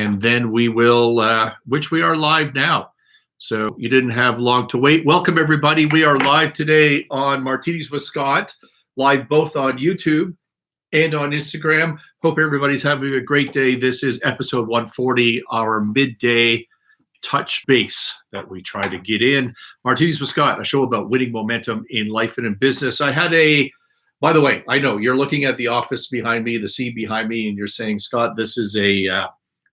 and then we will, which we are live now. So you didn't have long to wait. Welcome, everybody. We are live today on Martinis with Scott, live both on YouTube and on Instagram. Hope everybody's having a great day. This is episode 140, our midday touch base that we try to get in. Martinis with Scott, a show about winning momentum in life and in business. I had by the way, I know you're looking at the office behind me, the scene behind me, and you're saying, Scott, this is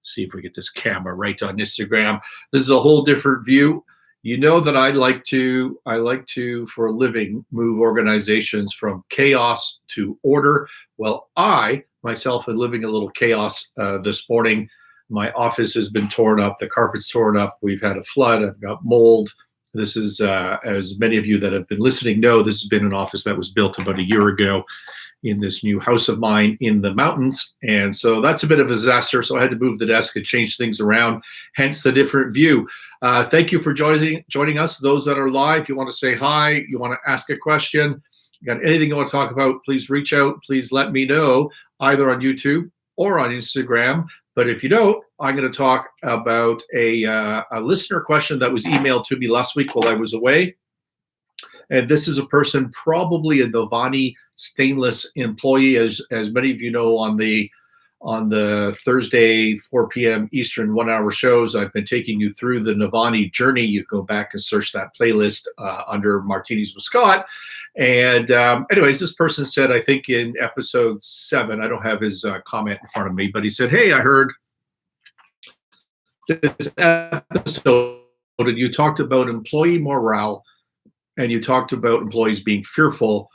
see if we get this camera right on Instagram. This is a whole different view. You know that I like to, for a living, move organizations from chaos to order. Well, I myself am living a little chaos this morning. My office has been torn up. The carpet's torn up. We've had a flood. I've got mold. This is, as many of you that have been listening know, this has been an office that was built about a year ago in this new house of mine in the mountains. And so that's a bit of a disaster. So I had to move the desk and change things around, hence the different view. Thank you for joining us. Those that are live, you want to say hi, you want to ask a question, you got anything you want to talk about, please reach out. Please let me know either on YouTube or on Instagram. But if you don't, I'm going to talk about a listener question that was emailed to me last week while I was away. And this is a person, probably a Novanni Stainless employee, as many of you know, on the Thursday 4 p.m. Eastern 1 hour shows. I've been taking you through the Novanni journey. You go back and search that playlist under Martinis with Scott. And anyways, this person said, I think in episode 7, I don't have his comment in front of me, but he said, hey, I heard this episode and you talked about employee morale and you talked about employees being fearful.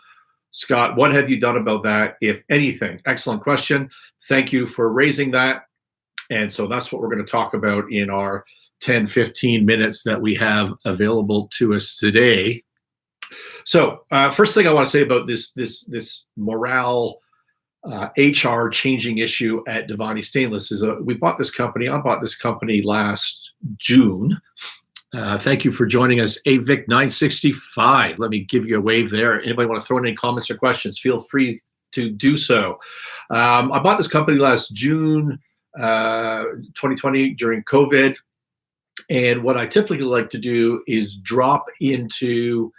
Scott, what have you done about that, if anything? Excellent question. Thank you for raising that. And so that's what we're going to talk about in our 10, 15 minutes that we have available to us today. So first thing I want to say about this morale HR changing issue at Novanni Stainless is we bought this company. I bought this company last June. Thank you for joining us, AVIC965. Let me give you a wave there. Anybody want to throw in any comments or questions, feel free to do so. I bought this company last June 2020 during COVID. And what I typically like to do is drop into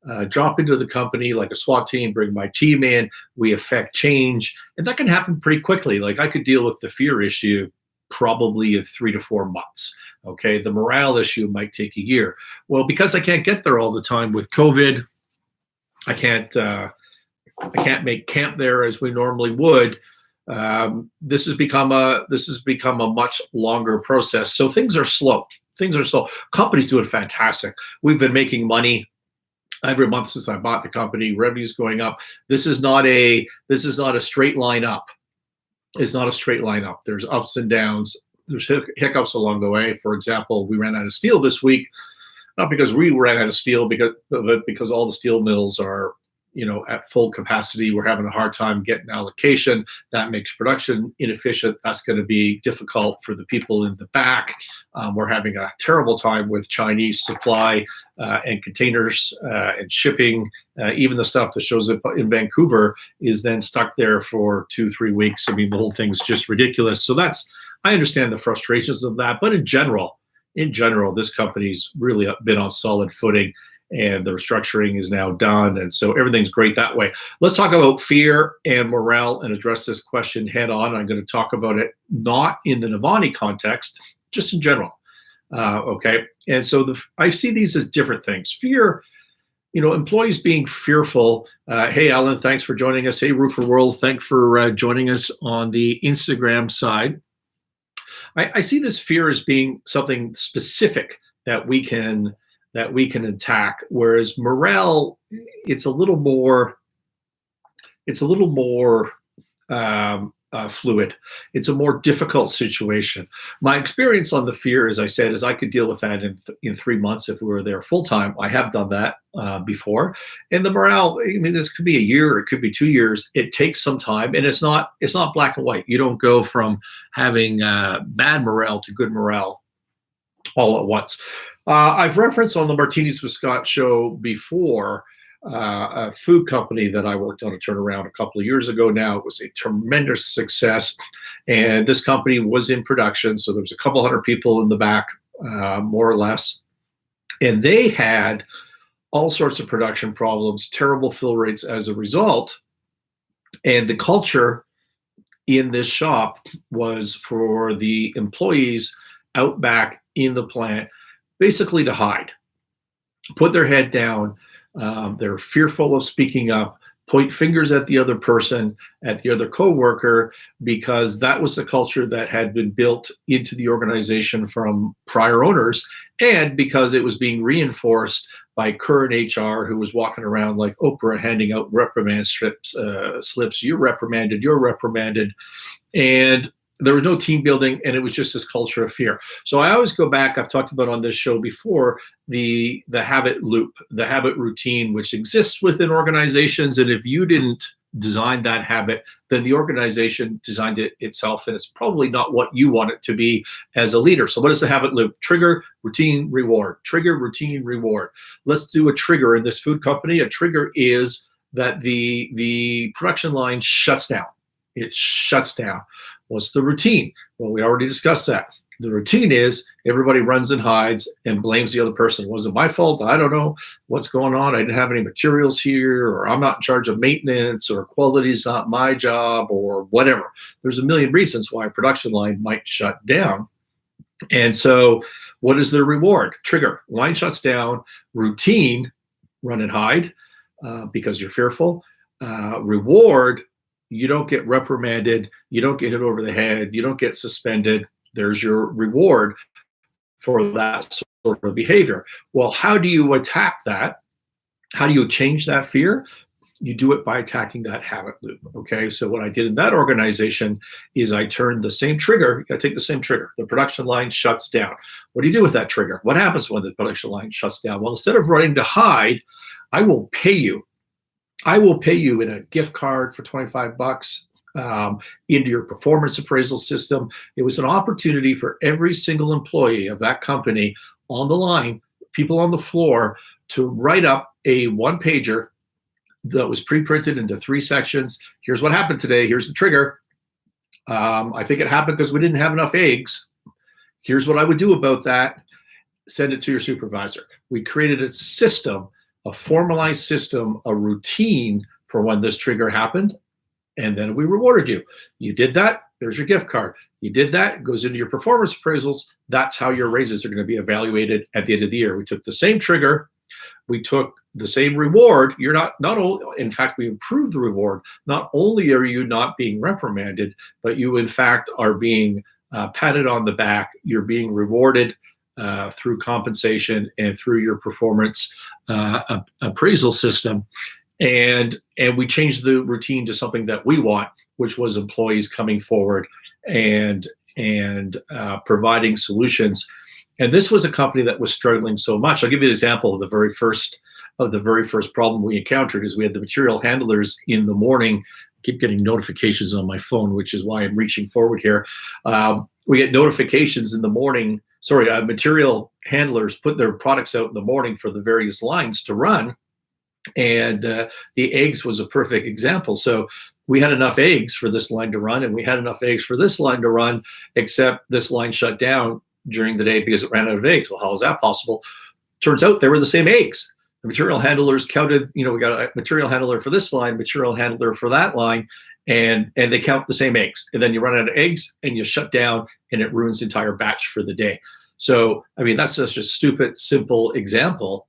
the company like a SWAT team, bring my team in, we affect change. And that can happen pretty quickly. Like I could deal with the fear issue probably in 3 to 4 months. Okay, the morale issue might take a year. Well, because I can't get there all the time with COVID, I can't make camp there as we normally would. This has become a much longer process. So things are slow. Companies doing fantastic. We've been making money every month since I bought the company. Revenue's going up. This is not a straight line up. It's not a straight line up. There's ups and downs. There's hiccups along the way. For example, we ran out of steel this week, not because we ran out of steel, but because all the steel mills are, at full capacity. We're having a hard time getting allocation. That makes production inefficient. That's going to be difficult for the people in the back. We're having a terrible time with Chinese supply and containers and shipping. Even the stuff that shows up in Vancouver is then stuck there for 2-3 weeks. I mean, the whole thing's just ridiculous. So I understand the frustrations of that. But in general, this company's really been on solid footing. And the restructuring is now done. And so everything's great that way. Let's talk about fear and morale and address this question head on. I'm going to talk about it not in the Novanni context, just in general. Okay. And so I see these as different things. Fear, employees being fearful. Hey, Alan, thanks for joining us. Hey, Roofer World, thanks for joining us on the Instagram side. I see this fear as being something specific that we can attack, whereas morale, it's a little more fluid. It's a more difficult situation. My experience on the fear, as I said, is I could deal with that in 3 months if we were there full time. I have done that before. And the morale, I mean, this could be a year, it could be 2 years. It takes some time, and it's not black and white. You don't go from having bad morale to good morale all at once. I've referenced on the Martinis with Scott show before a food company that I worked on a turnaround a couple of years ago now. It was a tremendous success. And this company was in production. So there was a couple hundred people in the back, more or less. And they had all sorts of production problems, terrible fill rates as a result. And the culture in this shop was for the employees out back in the plant basically to hide, put their head down. They're fearful of speaking up, point fingers at the other person, at the other coworker, because that was the culture that had been built into the organization from prior owners, and because it was being reinforced by current HR, who was walking around like Oprah handing out reprimand slips. You're reprimanded, you're reprimanded. And there was no team building, and it was just this culture of fear. So I always go back, I've talked about on this show before, the habit loop, the habit routine, which exists within organizations. And if you didn't design that habit, then the organization designed it itself, and it's probably not what you want it to be as a leader. So what is the habit loop? Trigger, routine, reward. Trigger, routine, reward. Let's do a trigger in this food company. A trigger is that the production line shuts down. It shuts down. What's the routine? Well, we already discussed that. The routine is everybody runs and hides and blames the other person. Was it my fault? I don't know what's going on. I didn't have any materials here, or I'm not in charge of maintenance, or quality is not my job, or whatever. There's a million reasons why a production line might shut down. And so what is the reward? Trigger, line shuts down. Routine, run and hide because you're fearful. Reward, you don't get reprimanded, you don't get hit over the head, you don't get suspended. There's your reward for that sort of behavior. Well, how do you attack that? How do you change that fear? You do it by attacking that habit loop. Okay, so what I did in that organization is I turned the same trigger. You got to take the same trigger. The production line shuts down. What do you do with that trigger? What happens when the production line shuts down? Well, instead of running to hide, I will pay you. I will pay you in a gift card for $25 into your performance appraisal system. It was an opportunity for every single employee of that company on the line, people on the floor, to write up a one-pager that was pre-printed into 3 sections. Here's what happened today. Here's the trigger. I think it happened because we didn't have enough eggs. Here's what I would do about that. Send it to your supervisor. We created a system, a formalized system, a routine for when this trigger happened, and then we rewarded you. You did that, there's your gift card. You did that, it goes into your performance appraisals. That's how your raises are going to be evaluated at the end of the year. We took the same trigger, we took the same reward. You're not only, in fact, we improved the reward. Not only are you not being reprimanded, but you in fact are being patted on the back. You're being rewarded through compensation and through your performance appraisal system. And we changed the routine to something that we want, which was employees coming forward and providing solutions. And this was a company that was struggling so much. I'll give you an example of the very first problem we encountered. Is we had the material handlers in the morning. I keep getting notifications on my phone, which is why I'm reaching forward here. We get notifications in the morning. Material handlers put their products out in the morning for the various lines to run. And the eggs was a perfect example. So we had enough eggs for this line to run, and we had enough eggs for this line to run, except this line shut down during the day because it ran out of eggs. Well, how is that possible? Turns out they were the same eggs. The material handlers counted, we got a material handler for this line, material handler for that line, and they count the same eggs. And then you run out of eggs and you shut down, and it ruins the entire batch for the day. So, I mean, that's such a stupid, simple example.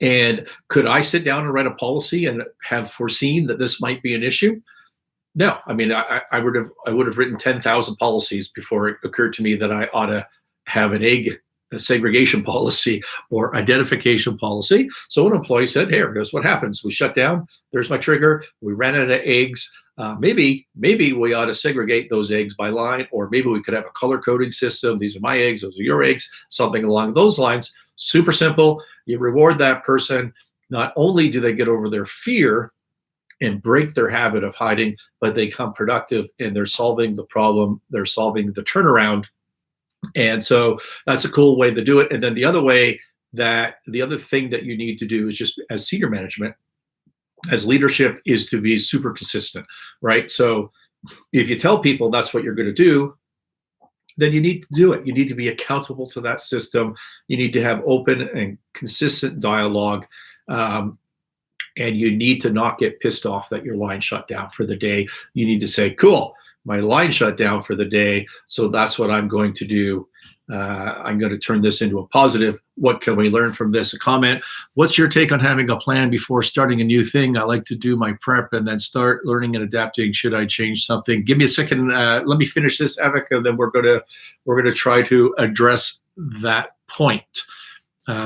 And could I sit down and write a policy and have foreseen that this might be an issue? No. I mean, I would have written 10,000 policies before it occurred to me that I ought to have an egg segregation policy or identification policy. So an employee said, "Hey, here's what happens. We shut down. There's my trigger. We ran out of eggs. Maybe we ought to segregate those eggs by line, or maybe we could have a color coding system. These are my eggs. Those are your eggs. Something along those lines." Super simple. You reward that person. Not only do they get over their fear and break their habit of hiding, but they become productive and they're solving the problem. They're solving the turnaround. And so that's a cool way to do it. And then the other thing that you need to do is just as senior management, as leadership, is to be super consistent, right? So If you tell people that's what you're going to do, then you need to do it. You need to be accountable to that system. You need to have open and consistent dialogue. Um, and you need to not get pissed off that your line shut down for the day. You need to say, cool, my line shut down for the day, so that's what I'm going to do. I'm going to turn this into a positive. What can we learn from this? A comment. What's your take on having a plan before starting a new thing? I like to do my prep and then start learning and adapting. Should I change something? Give me a second. Let me finish this, Avik, and then we're gonna try to address that point.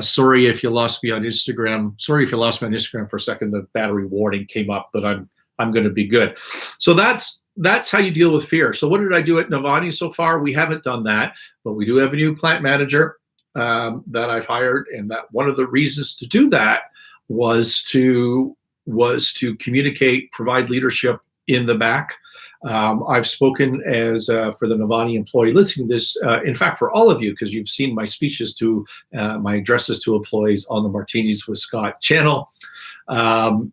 Sorry if you lost me on Instagram. Sorry if you lost me on Instagram for a second. The battery warning came up, but I'm going to be good. So that's how you deal with fear. So what did I do at Novanni so far? We haven't done that, but we do have a new plant manager that I've hired, and that one of the reasons to do that was to communicate, provide leadership in the back. I've spoken as for the Novanni employee listening to this, in fact, for all of you, because you've seen my speeches to my addresses to employees on the Martinis with Scott channel. I've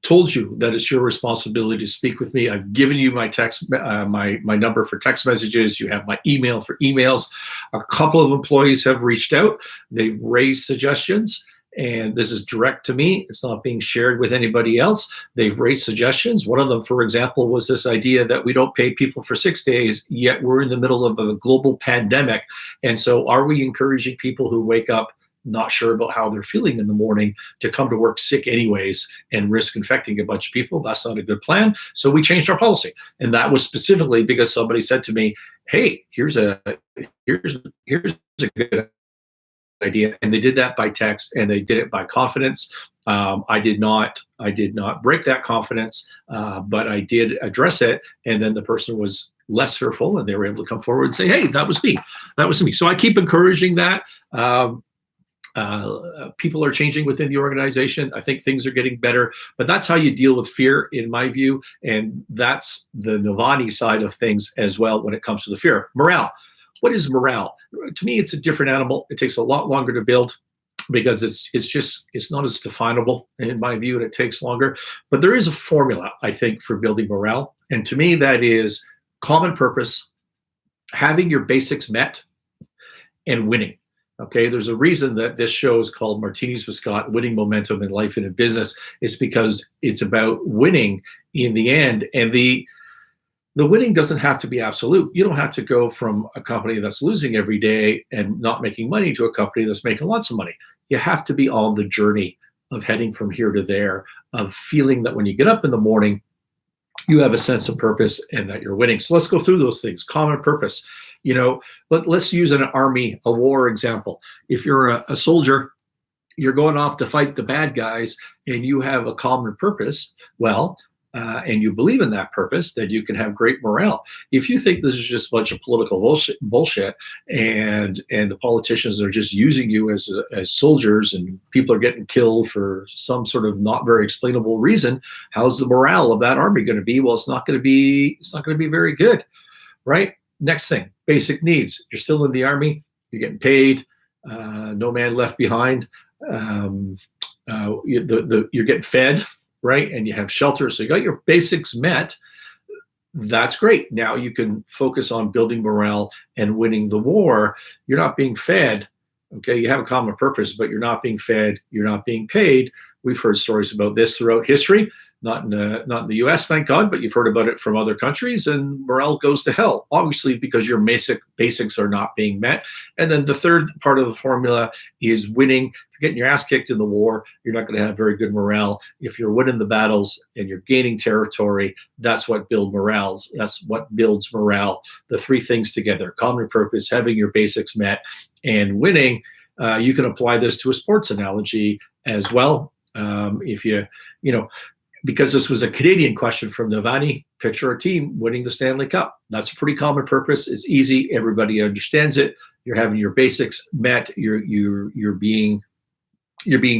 told you that it's your responsibility to speak with me. I've given you my text, my number for text messages. You have my email for emails. A couple of employees have reached out. They've raised suggestions. And this is direct to me. It's not being shared with anybody else. They've raised suggestions. One of them, for example, was this idea that we don't pay people for 6 days, yet we're in the middle of a global pandemic. And so are we encouraging people who wake up not sure about how they're feeling in the morning to come to work sick anyways and risk infecting a bunch of people? That's not a good plan. So we changed our policy. And that was specifically because somebody said to me, hey, here's a good idea. And they did that by text, and they did it by confidence. I did not break that confidence, but I did address it. And then the person was less fearful, and they were able to come forward and say, hey, that was me. That was me. So I keep encouraging that. People are changing within the organization. I think things are getting better, but that's how you deal with fear, in my view. And that's the Novanni side of things as well when it comes to the fear. Morale. What is morale? To me, it's a different animal. It takes a lot longer to build because it's not as definable in my view, and it takes longer. But there is a formula, I think, for building morale. And to me, that is common purpose, having your basics met, and winning. Okay, there's a reason that this show is called Martinis with Scott, Winning Momentum in Life and in Business. It's because it's about winning in the end. And the winning doesn't have to be absolute. You don't have to go from a company that's losing every day and not making money to a company that's making lots of money. You have to be on the journey of heading from here to there, of feeling that when you get up in the morning, you have a sense of purpose and that you're winning. So let's go through those things. Common purpose. Let's use an army, a war example. If you're a soldier, you're going off to fight the bad guys, and you have a common purpose, and you believe in that purpose, then you can have great morale. If you think this is just a bunch of political bullshit and the politicians are just using you as soldiers, and people are getting killed for some sort of not very explainable reason, how's the morale of that army going to be? Well, it's not going to be very good, right? Next thing, basic needs. You're still in the army, you're getting paid, no man left behind. You're getting fed, right? And you have shelter. So you got your basics met. That's great. Now you can focus on building morale and winning the war. You're not being fed. Okay, you have a common purpose, but you're not being fed. You're not being paid. We've heard stories about this throughout history. Not in the U.S., thank God, but you've heard about it from other countries, and morale goes to hell, obviously, because your basics are not being met. And then the third part of the formula is winning. If you're getting your ass kicked in the war, you're not going to have very good morale. If you're winning the battles and you're gaining territory, that's what builds morale. That's what builds morale. The three things together: common purpose, having your basics met, and winning. You can apply this to a sports analogy as well. If because this was a Canadian question from Novanni, picture a team winning the Stanley Cup. That's a pretty common purpose. It's easy. Everybody understands it. You're having your basics met. You're being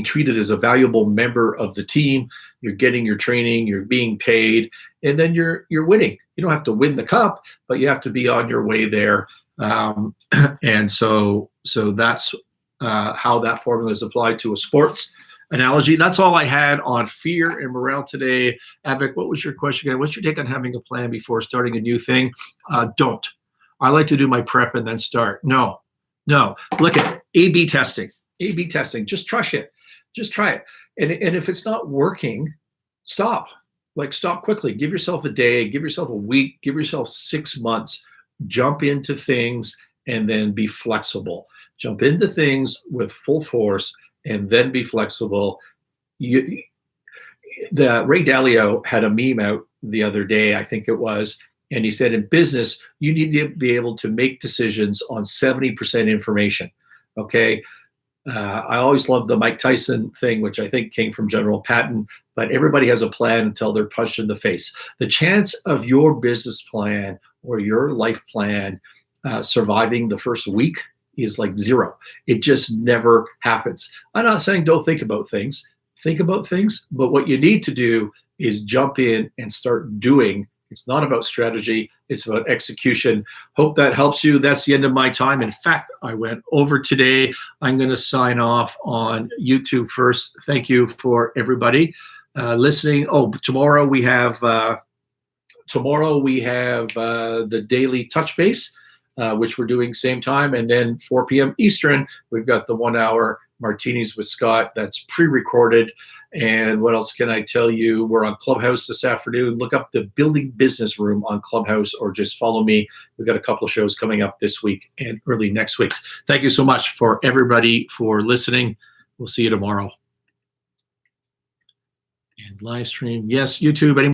treated as a valuable member of the team. You're getting your training. You're being paid, and then you're winning. You don't have to win the cup, but you have to be on your way there. And so that's how that formula is applied to a sports analogy. That's all I had on fear and morale today. Avik, what was your question again? What's your take on having a plan before starting a new thing? Don't. I like to do my prep and then start. No. Look at A/B testing. A/B testing. Just trust it. Just try it. And if it's not working, stop. Like, stop quickly. Give yourself a day. Give yourself a week. Give yourself 6 months. Jump into things and then be flexible. Jump into things with full force and then be flexible. The Ray Dalio had a meme out the other day, I think it was, and he said, in business, you need to be able to make decisions on 70% information. Okay. I always loved the Mike Tyson thing, which I think came from General Patton, but everybody has a plan until they're punched in the face. The chance of your business plan or your life plan surviving the first week is like zero. It just never happens. I'm not saying don't think about things. Think about things, but what you need to do is jump in and start doing. It's not about strategy. It's about execution. Hope that helps you. That's the end of my time. In fact, I went over today. I'm going to sign off on YouTube first. Thank you for everybody listening. Oh, tomorrow we have the daily touch base, which we're doing same time. And then 4 p.m. Eastern, we've got the 1 hour Martinis with Scott. That's pre-recorded. And what else can I tell you? We're on Clubhouse this afternoon. Look up the Building Business Room on Clubhouse or just follow me. We've got a couple of shows coming up this week and early next week. Thank you so much for everybody for listening. We'll see you tomorrow. And live stream. Yes, YouTube.